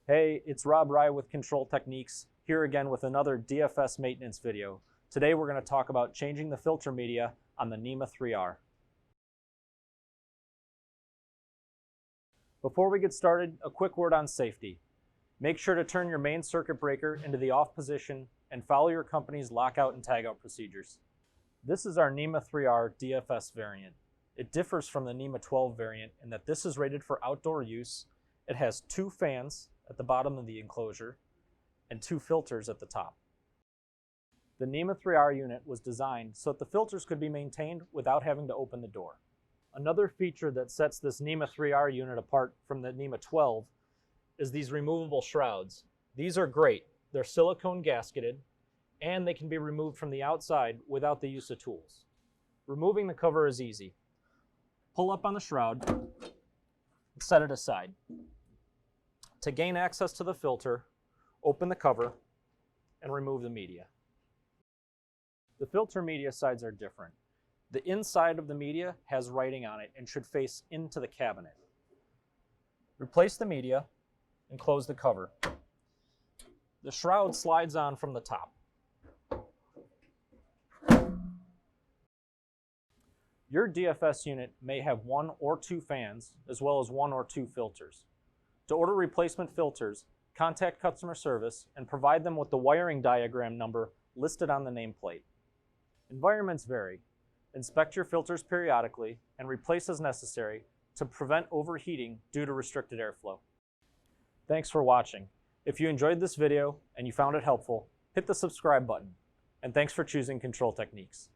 Hey, it's Rob Rye with Control Techniques, here again with another DFS maintenance video. Today we're going to talk about changing the filter media on the NEMA 3R. Before we get started, a quick word on safety. Make sure to turn your main circuit breaker into the off position and follow your company's lockout and tagout procedures. This is our NEMA 3R DFS variant. It differs from the NEMA 12 variant in that this is rated for outdoor use. It has 2 fans at the bottom of the enclosure and 2 filters at the top. The NEMA 3R unit was designed so that the filters could be maintained without having to open the door. Another feature that sets this NEMA 3R unit apart from the NEMA 12 is these removable shrouds. These are great. They're silicone gasketed and they can be removed from the outside without the use of tools. Removing the cover is easy. Pull up on the shroud and set it aside. To gain access to the filter, open the cover and remove the media. The filter media sides are different. The inside of the media has writing on it and should face into the cabinet. Replace the media and close the cover. The shroud slides on from the top. Your DFS unit may have 1 or 2 fans as well as 1 or 2 filters. To order replacement filters, contact customer service and provide them with the wiring diagram number listed on the nameplate. Environments vary. Inspect your filters periodically and replace as necessary to prevent overheating due to restricted airflow. Thanks for watching. If you enjoyed this video and you found it helpful, hit the subscribe button. And thanks for choosing Control Techniques.